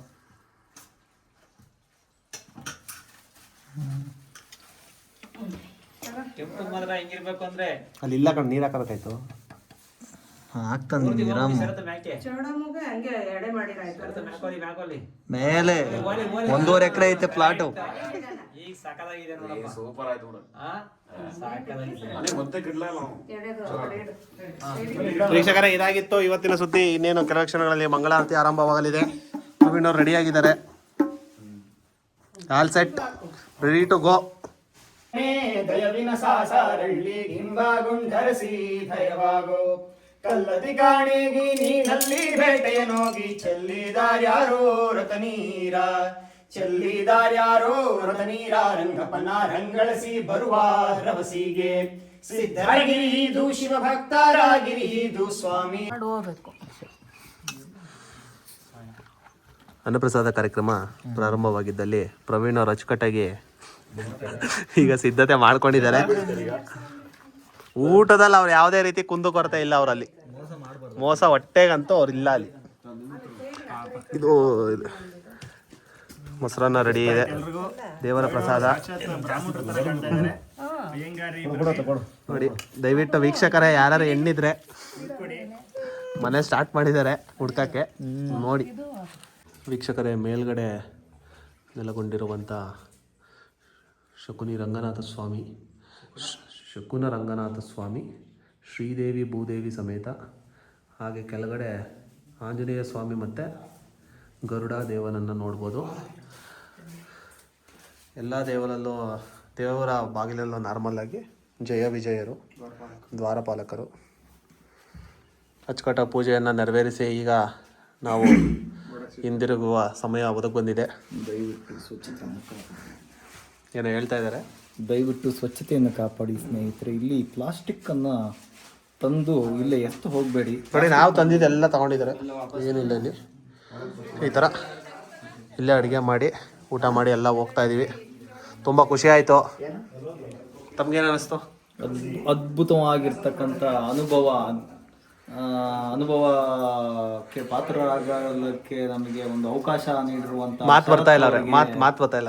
ಕೆಂಪು ಮಾತ್ರ ಹೆಂಗಿರ್ಬೇಕು ಅಂದ್ರೆ ಅಲ್ಲಿ ಇಲ್ಲ ಕಣ, ನೀರು ಹಾಕೋಬೇಕಾಯ್ತು. ಆಗ್ತಾನೆ ಶರತ್ತು ಮ್ಯಾಕೆ ಮೇಲೆ 1.5 ಎಕರೆ ಐತೆ ಪ್ಲಾಟು. ಈಗ ಸಾಕಾಗಿದೆ ನೋಡಪ್ಪ, ಸೂಪರ್ ಆಯ್ತು ಬಿಡು. ವೀಕ್ಷಕರೇ, ಇದಾಗಿತ್ತು ಇವತ್ತಿನ ಸುದ್ದಿ. ಇನ್ನೇನು ಕೆಲವು ಕ್ಷಣಗಳಲ್ಲಿ ಮಂಗಳಾರತಿ ಆರಂಭವಾಗಲಿದೆ. ಪ್ರವೀಣ್ ಅವ್ರು ರೆಡಿ ಆಗಿದ್ದಾರೆ. All set, ready to go. ದಯವಿನ ಸಾಸಾರಳ್ಳಿ ಹಿಂಬಾಗುಂಧರಿಸಿ ದಯವಾಗೋ ಕಲ್ಲದಿ ಕಾಣಿಗಿ ನೀನಲ್ಲಿ ಬೇಟೆಯನೋಗಿ ಚೆಲ್ಲಿದಾರ್ಯಾರೋ ರತನೀರ ರತನೀರ ರಂಗಪ್ಪನ ರಂಗಳಿಸಿ ಬರುವ ರವಸಿಗೆ ಸಿದ್ಧಗಿರಿದು ಶಿವಭಕ್ತರಾಗಿರಿದು ಸ್ವಾಮಿ ಮಾಡಿ ಹೋಗ್ಬೇಕು. ಅನ್ನಪ್ರಸಾದ ಕಾರ್ಯಕ್ರಮ ಪ್ರಾರಂಭವಾಗಿದ್ದಲ್ಲಿ ಪ್ರವೀಣ್ ಅವ್ರು ಅಚ್ಚುಕಟ್ಟಾಗಿ ಈಗ ಸಿದ್ಧತೆ ಮಾಡ್ಕೊಂಡಿದ್ದಾರೆ. ಊಟದಲ್ಲಿ ಅವ್ರು ಯಾವುದೇ ರೀತಿ ಕುಂದು ಕೊರತೆ ಇಲ್ಲ ಅವರಲ್ಲಿ, ಮೋಸ ಹೊಟ್ಟೆಗಂತೂ ಅವ್ರು ಇಲ್ಲ ಅಲ್ಲಿ. ಇದು ಮೊಸರನ್ನ ರೆಡಿ ಇದೆ, ದೇವರ ಪ್ರಸಾದ ನೋಡಿ. ದಯವಿಟ್ಟು ವೀಕ್ಷಕರೇ ಯಾರು ಎಣ್ಣಿದ್ರೆ ಮನೆ ಸ್ಟಾರ್ಟ್ ಮಾಡಿದ್ದಾರೆ ಹುಡ್ಕಕ್ಕೆ ನೋಡಿ. ವೀಕ್ಷಕರೇ, ಮೇಲ್ಗಡೆ ನೆಲೆಗೊಂಡಿರುವಂಥ ಶಕುನ ರಂಗನಾಥ ಸ್ವಾಮಿ ಶ್ರೀದೇವಿ ಭೂದೇವಿ ಸಮೇತ, ಹಾಗೆ ಕೆಳಗಡೆ ಆಂಜನೇಯ ಸ್ವಾಮಿ ಮತ್ತು ಗರುಡ ದೇವನನ್ನು ನೋಡ್ಬೋದು. ಎಲ್ಲ ದೇವರ ಬಾಗಿಲಲ್ಲೂ ನಾರ್ಮಲ್ಲಾಗಿ ಜಯ ವಿಜಯರು ದ್ವಾರಪಾಲಕರು ಅಚ್ಚುಕಟ್ಟ ಪೂಜೆಯನ್ನು ನೆರವೇರಿಸಿ ಈಗ ನಾವು ಹಿಂದಿರುಗುವ ಸಮಯ ಒದಗಿ ಬಂದಿದೆ. ಏನೋ ಹೇಳ್ತಾ ಇದ್ದಾರೆ. ದಯವಿಟ್ಟು ಸ್ವಚ್ಛತೆಯನ್ನು ಕಾಪಾಡಿ ಸ್ನೇಹಿತರೆ. ಇಲ್ಲಿ ಪ್ಲಾಸ್ಟಿಕ್ಕನ್ನು ತಂದು ಇಲ್ಲೇ ಎಷ್ಟು ಹೋಗಬೇಡಿ. ನೋಡಿ, ನಾವು ತಂದಿದ್ದೆಲ್ಲ ತಗೊಂಡಿದ್ದಾರೆ, ಏನಿಲ್ಲ ಇಲ್ಲಿ. ಈ ಥರ ಇಲ್ಲೇ ಅಡುಗೆ ಮಾಡಿ ಊಟ ಮಾಡಿ ಎಲ್ಲ ಹೋಗ್ತಾ ಇದ್ದೀವಿ. ತುಂಬ ಖುಷಿ ಆಯಿತು. ತಮಗೇನು ಅನ್ನಿಸ್ತು? ಅದ್ಭುತವಾಗಿರ್ತಕ್ಕಂಥ ಅನುಭವಕ್ಕೆ ಪಾತ್ರರಾಗಲಿಕ್ಕೆ ನಮಗೆ ಒಂದು ಅವಕಾಶ ನೀಡಿರುವಂಥ ಮಾತು ಬರ್ತಾ ಇಲ್ಲ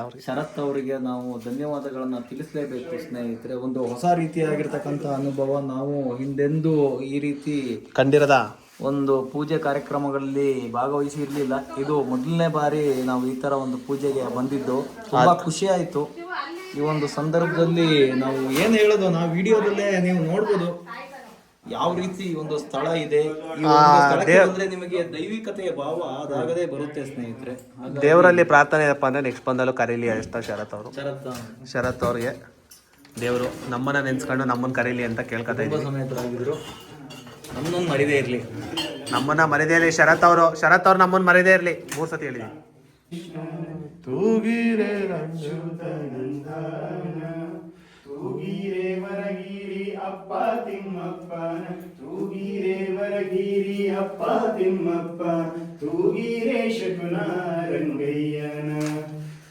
ಅವ್ರಿಗೆ. ಶರತ್ ಅವರಿಗೆ ನಾವು ಧನ್ಯವಾದಗಳನ್ನು ತಿಳಿಸಲೇಬೇಕು ಸ್ನೇಹಿತರೆ. ಒಂದು ಹೊಸ ರೀತಿಯಾಗಿರ್ತಕ್ಕಂಥ ಅನುಭವ. ನಾವು ಹಿಂದೆಂದೂ ಈ ರೀತಿ ಕಂಡಿರದ ಒಂದು ಪೂಜೆ ಕಾರ್ಯಕ್ರಮಗಳಲ್ಲಿ ಭಾಗವಹಿಸಿರ್ಲಿಲ್ಲ. ಇದು ಮೊದಲನೇ ಬಾರಿ ನಾವು ಈ ತರ ಒಂದು ಪೂಜೆಗೆ ಬಂದಿದ್ದು. ತುಂಬಾ ಖುಷಿ ಆಯ್ತು. ಈ ಒಂದು ಸಂದರ್ಭದಲ್ಲಿ ನಾವು ಏನು ಹೇಳೋದು, ನಾವು ವಿಡಿಯೋದಲ್ಲೇ ನೀವು ನೋಡ್ಬೋದು ಯಾವ ರೀತಿ ಒಂದು ಸ್ಥಳ ಇದೆ. ಈ ಒಂದು ಸ್ಥಳಕ್ಕೆ ಬಂದ್ರೆ ನಿಮಗೆ ದೈವಿಕತೆಯ ಭಾವ ಅದಾಗದೇ ಬರುತ್ತೆ ಸ್ನೇಹಿತರೆ. ದೇವರಲ್ಲಿ ಪ್ರಾರ್ಥನೆ ಏನಪ್ಪ ಅಂದ್ರೆ ನೆಕ್ಸ್ಟ್ ಬಂದಲ್ಲೂ ಕರೀಲಿ ಅಷ್ಟ ಶರತ್ ಅವ್ರಿಗೆ ದೇವರು ನಮ್ಮನ್ನ ನೆನ್ಸ್ಕೊಂಡು ನಮ್ಮನ್ನ ಕರೀಲಿ ಅಂತ ಕೇಳ್ಕೊತಾ ಇದ್ದೀವಿ. ಸಮೇತರಾಗಿದ್ರು. ನಮ್ಮನ್ನ ಮರಿದೇ ಇರ್ಲಿ, ಶರತ್ ಅವ್ರು ನಮ್ಮನ್ನ ಮರಿದೇ ಇರ್ಲಿ. 3 ಸತಿ ಹೇಳಿದ್ವಿ. ತೂಗಿರೆ ವರಗಿರಿ ಅಪ್ಪ ತಿಮ್ಮಪ್ಪನ, ತೂಗಿರೆ ವರಗಿರಿ ಅಪ್ಪ ತಿಮ್ಮಪ್ಪ, ತೂಗಿರೆ ಶಕುನ ರಂಗಯ್ಯನ,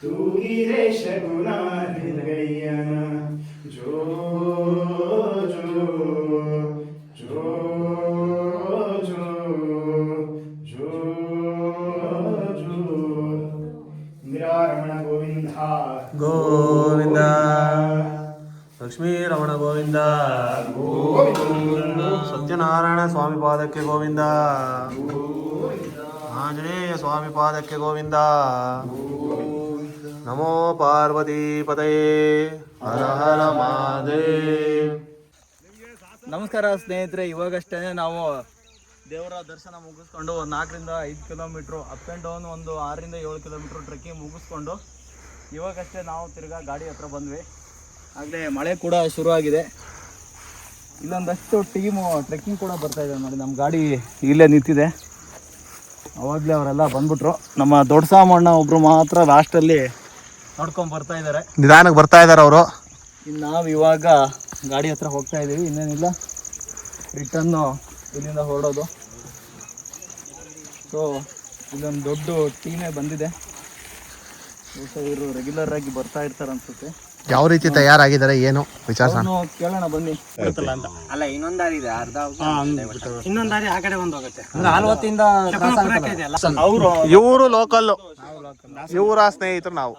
ತೂಗಿರೆ ಶಕುನ ರಂಗಯ್ಯನ. ಜೋ ಜೋ ಜೋ ಜೋ ಜೋ ಜೋ ಇಂದಿರಾರಮಣ ಗೋವಿಂದ ಗೋವಿಂದ, ಲಕ್ಷ್ಮೀ ರಮಣ ಗೋವಿಂದ, ಸತ್ಯನಾರಾಯಣ ಸ್ವಾಮಿ ಪಾದಕ್ಕೆ ಗೋವಿಂದ, ಆಂಜನೇಯ ಸ್ವಾಮಿ ಪಾದಕ್ಕೆ ಗೋವಿಂದ. ನಮೋ ಪಾರ್ವತಿ ಪತಯೇ ಹರ ಹರ ಮಹಾದೇವ್. ನಮಸ್ಕಾರ ಸ್ನೇಹಿತರೆ. ಇವಾಗಷ್ಟೇ ನಾವು ದೇವರ ದರ್ಶನ ಮುಗಿಸ್ಕೊಂಡು 4 ರಿಂದ 5 ಕಿಲೋಮೀಟ್ರು ಅಪ್ ಆ್ಯಂಡ್ ಡೌನ್, ಒಂದು 6 ರಿಂದ 7 ಕಿಲೋಮೀಟ್ರ್ ಟ್ರೆಕ್ಕಿಂಗ್ ಮುಗಿಸ್ಕೊಂಡು ಇವಾಗಷ್ಟೇ ನಾವು ತಿರ್ಗಾ ಗಾಡಿ ಹತ್ರ ಬಂದ್ವಿ. ಆಗಲೇ ಮಳೆ ಕೂಡ ಶುರು ಆಗಿದೆ. ಇಲ್ಲೊಂದಷ್ಟು ಟೀಮು ಟ್ರೆಕ್ಕಿಂಗ್ ಕೂಡ ಬರ್ತಾ ಇದೆ ನೋಡಿ. ನಮ್ಮ ಗಾಡಿ ಇಲ್ಲೇ ನಿಂತಿದೆ. ಅವಾಗಲೇ ಅವರೆಲ್ಲ ಬಂದ್ಬಿಟ್ರು. ನಮ್ಮ ದೊಡ್ಡ ಸಾಮಣ್ಣ ಒಬ್ರು ಮಾತ್ರ ಲಾಸ್ಟಲ್ಲಿ ನೋಡ್ಕೊಂಡು ಬರ್ತಾ ಇದ್ದಾರೆ. ನಿಧಾನಕ್ಕೆ ಬರ್ತಾ ಇದ್ದಾರೆ ಅವರು. ಇನ್ನು ನಾವು ಇವಾಗ ಗಾಡಿ ಹತ್ರ ಹೋಗ್ತಾ ಇದ್ದೀವಿ. ಇನ್ನೇನಿಲ್ಲ, ರಿಟರ್ನು ಇಲ್ಲಿಂದ ಹೊರಡೋದು. ಸೊ ಇಲ್ಲೊಂದು ದೊಡ್ಡ ಟೀಮೇ ಬಂದಿದೆ. ಇವರು ರೆಗ್ಯುಲರ್ ಆಗಿ ಬರ್ತಾ ಇರ್ತಾರೆ ಅನ್ಸುತ್ತೆ. ಯಾವ ರೀತಿ ತಯಾರಾಗಿದ್ದಾರೆ ಏನು ವಿಚಾರ ಕೇಳೋಣ ಬನ್ನಿ. ಅಲ್ಲ, ಇನ್ನೊಂದ್ ದಾರಿ ಇದೆ, ಅರ್ಧ ಇನ್ನೊಂದು ದಾರಿ ಆ ಕಡೆ ಒಂದು ಹೋಗುತ್ತೆ. ಇವರು ಲೋಕಲ್, ಇವರ ಸ್ನೇಹಿತರು ನಾವು.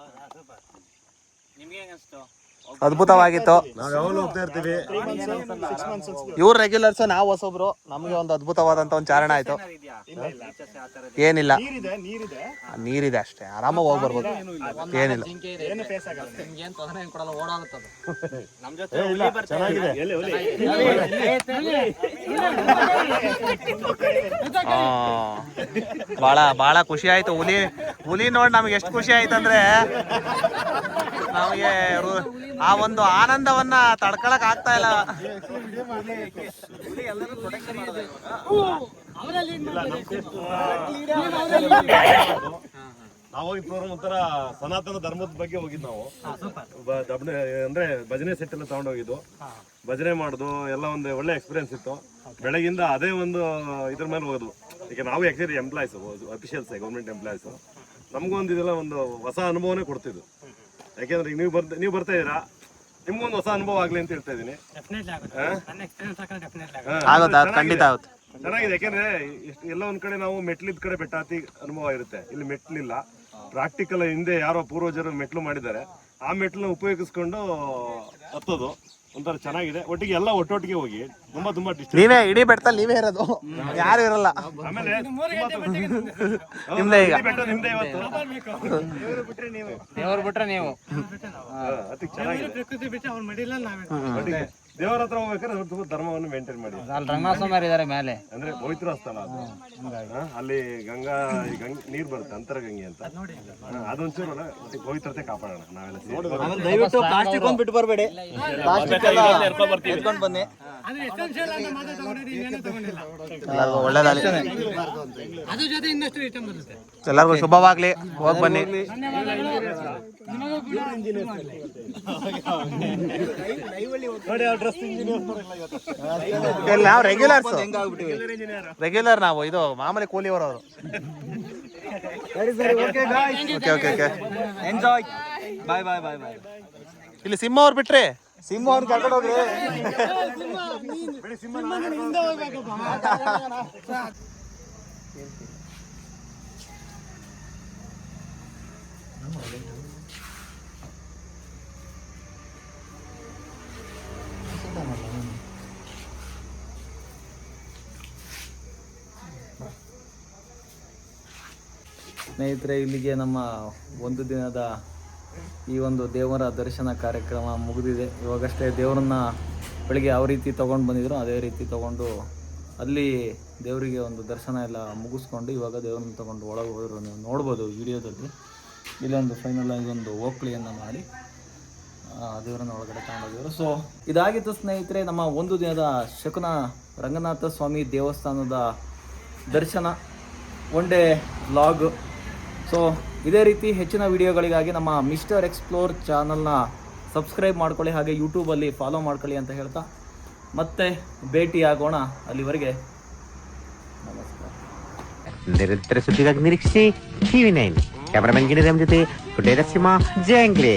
ಅದ್ಭುತವಾಗಿತ್ತು. ಇವ್ರು ರೆಗ್ಯುಲರ್ಸ್, ನಾವು ಹೊಸೊಬ್ರು. ನಮಗೆ ಒಂದು ಅದ್ಭುತವಾದಂತ ಒಂದು ಚಾರಣ ಆಯ್ತು. ಏನಿಲ್ಲ, ನೀರಿದೆ ಅಷ್ಟೇ, ಆರಾಮಾಗಿ ಹೋಗಿ ಬರ್ಬೋದು. ಏನಿಲ್ಲ, ಬಹಳ ಖುಷಿ ಆಯ್ತು. ಹುಲಿ ನೋಡಿ ನಮ್ಗೆ ಎಷ್ಟು ಖುಷಿ ಆಯ್ತು ಅಂದ್ರೆ ನಮಗೆ ಆ ಒಂದು ಆನಂದವನ್ನ ತಡ್ಕೊಳಕ್ ಆಗ್ತಾ ಇಲ್ಲ. ನಾವು ಹೋಗಿದ್ ಪ್ರೋಗ್ರಾಮ್ ಒಂಥರ ಸನಾತನ ಧರ್ಮದ ಬಗ್ಗೆ ಹೋಗಿದ್ ನಾವು ಅಂದ್ರೆ ಭಜನೆ ಸೆಟ್ ಎಲ್ಲ ತಗೊಂಡೋಗಿದ್ದು, ಭಜನೆ ಮಾಡುದು ಎಲ್ಲ ಒಂದು ಒಳ್ಳೆ ಎಕ್ಸ್ಪೀರಿಯನ್ಸ್ ಇತ್ತು. ಬೆಳಗಿಂದ ಅದೇ ಒಂದು ಇದ್ರ ಮೇಲೆ ಹೋಗೋದು. ಈಗ ನಾವು actually employees, officials, government employees, ನಮಗೊಂದು ಇದೆಲ್ಲ ಒಂದು ಹೊಸ ಅನುಭವನೇ ಕೊಡ್ತಿದ್ದು. ಯಾಕೆಂದ್ರೆ ಈಗ ನೀವು ಬರ್ತಾ ಇದೀರಾ, ನಿಮ್ಗೊಂದು ಹೊಸ ಅನುಭವ ಆಗ್ಲಿ ಅಂತ ಹೇಳ್ತಾ ಇದೀನಿ. ಖಂಡಿತ ಆಗುತ್ತೆ. ಚೆನ್ನಾಗಿದೆ. ಯಾಕೆಂದ್ರೆ ಎಲ್ಲ ಒಂದ್ ಕಡೆ ನಾವು ಮೆಟ್ಲಿದ್ ಕಡೆ ಬೆಟ್ಟ ಹತ್ತಿ ಅನುಭವ ಇರುತ್ತೆ, ಇಲ್ಲಿ ಮೆಟ್ಲಿಲ್ಲ. ಪ್ರಾಕ್ಟಿಕಲ್ ಹಿಂದೆ ಯಾರೋ ಪೂರ್ವಜರು ಮೆಟ್ಲು ಮಾಡಿದ್ದಾರೆ, ಆ ಮೆಟ್ಲನ್ನ ಉಪಯೋಗಿಸ್ಕೊಂಡು ಹತ್ತೋದು ಒಂಥರ ಚೆನ್ನಾಗಿದೆ. ಒಟ್ಟಿಗೆ ಎಲ್ಲ ಒಟ್ಟೊಟ್ಟಿಗೆ ಹೋಗಿ ತುಂಬಾ ನೀವೇ ಇಡೀ ಬೆಟ್ಟದಲ್ಲಿ ನೀವೇ ಇರೋದು, ಯಾರು ಇರಲ್ಲ. ಆಮೇಲೆ ನಿಮ್ದೇ ಈಗ ಬೆಟ್ಟ ನಿಮ್ದೇ ಇವತ್ತು. ದೇವ್ರು ಬಿಟ್ರೆ ನೀವು ಅದಕ್ಕೆ ಚೆನ್ನಾಗಿದೆ. ಒಟ್ಟಿಗೆ ದೇವರ ಹತ್ರ ಹೋಗ್ಬೇಕಾದ್ರೆ ಸ್ವಲ್ಪ ಧರ್ಮವನ್ನು ಮೇಂಟೈನ್ ಮಾಡಿ. ಅಲ್ಲಿ ರಂಗನಾಥಸ್ವಾಮಿ ಇದಾರೆ ಮೇಲೆ, ಅಂದ್ರೆ ಪವಿತ್ರ ಸ್ಥಳ ಅದು. ಅಲ್ಲಿ ಗಂಗಾ ನೀರ್ ಬರುತ್ತೆ, ಅಂತರಗಂಗೆ ಅಂತ. ಅದೊಂಚೂರು ಒಟ್ಟಿಗೆ ಪವಿತ್ರತೆ ಕಾಪಾಡೋಣ ನಾವೆಲ್ಲ ಸೇರಿ. ದಯವಿಟ್ಟು ಪ್ಲಾಸ್ಟಿಕ್ ಒಂದು ಬಿಟ್ಟು ಬರಬೇಡಿ, ಪ್ಲಾಸ್ಟಿಕ್ ಎಲ್ಲ ಎತ್ಕೊಂಡು ಬನ್ನಿ. ಎಲ್ಲರಿಗೂ ಒಳ್ಳೇದಾಗಲಿ, ಎಲ್ಲರಿಗೂ ಶುಭವಾಗ್ಲಿ. ಹೋಗಿ ಬನ್ನಿ. ನಾವು ರೆಗ್ಯುಲರ್ ನಾವು ಇದು ಮಾಮೂಲಿ ಕೂಲಿಯವರು ಅವರು. ಎಂಜಾಯ್. ಬಾಯ್ ಬಾಯ್ ಬಾಯ್ ಬಾಯ್. ಇಲ್ಲಿ ಸಿಂಹ ಅವ್ರು ಬಿಟ್ರಿ, ಸಿಂಹ ಅವ್ರು ಕರ್ಕೊಂಡು ಹೋಗ್ರಿ. ಸ್ನೇಹಿತರೆ, ಇಲ್ಲಿಗೆ ನಮ್ಮ ಒಂದು ದಿನದ ಈ ಒಂದು ದೇವರ ದರ್ಶನ ಕಾರ್ಯಕ್ರಮ ಮುಗಿದಿದೆ. ಇವಾಗಷ್ಟೇ ದೇವರನ್ನ ಬೆಳಿಗ್ಗೆ ಯಾವ ರೀತಿ ತೊಗೊಂಡು ಬಂದಿದ್ರು ಅದೇ ರೀತಿ ತೊಗೊಂಡು ಅಲ್ಲಿ ದೇವರಿಗೆ ಒಂದು ದರ್ಶನ ಎಲ್ಲ ಮುಗಿಸ್ಕೊಂಡು ಇವಾಗ ದೇವರನ್ನ ತೊಗೊಂಡು ಒಳಗೆ ಹೋದ್ರು. ನೀವು ನೋಡ್ಬೋದು ವಿಡಿಯೋದಲ್ಲಿ. ಇಲ್ಲೊಂದು ಫೈನಲ್ ಆಗಿ ಒಂದು ಓಕ್ಳಿಯನ್ನು ಮಾಡಿ ದೇವರನ್ನ ಒಳಗಡೆ ತಗೊಂಡೋಗಿದ್ರು. ಸೊ ಇದಾಗಿತ್ತು ಸ್ನೇಹಿತರೆ ನಮ್ಮ ಒಂದು ದಿನದ ಶಕುನ ರಂಗನಾಥ ಸ್ವಾಮಿ ದೇವಸ್ಥಾನದ ದರ್ಶನ, ಒನ್ ಡೇ ವ್ಲಾಗ್. ಸೊ ಇದೇ ರೀತಿ ಹೆಚ್ಚಿನ ವಿಡಿಯೋಗಳಿಗಾಗಿ ನಮ್ಮ ಮಿಸ್ಟರ್ ಎಕ್ಸ್ಪ್ಲೋರ್ ಚಾನಲ್ನ ಸಬ್ಸ್ಕ್ರೈಬ್ ಮಾಡ್ಕೊಳ್ಳಿ, ಹಾಗೆ ಯೂಟ್ಯೂಬಲ್ಲಿ ಫಾಲೋ ಮಾಡ್ಕೊಳ್ಳಿ ಅಂತ ಹೇಳ್ತಾ ಮತ್ತೆ ಭೇಟಿಯಾಗೋಣ. ಅಲ್ಲಿವರೆಗೆ ನಮಸ್ಕಾರ. ನಿರಂತರ ಸುದ್ದಿಗಾಗಿ ನಿರೀಕ್ಷಿಸಿ TV9. ಕ್ಯಾಮರಾಮನ್ ಗಿಣಿರಾಮ್ ಜೊತೆ ಪುಟೇರ ಸಿಂಹ ಜಂಗ್ಲಿ.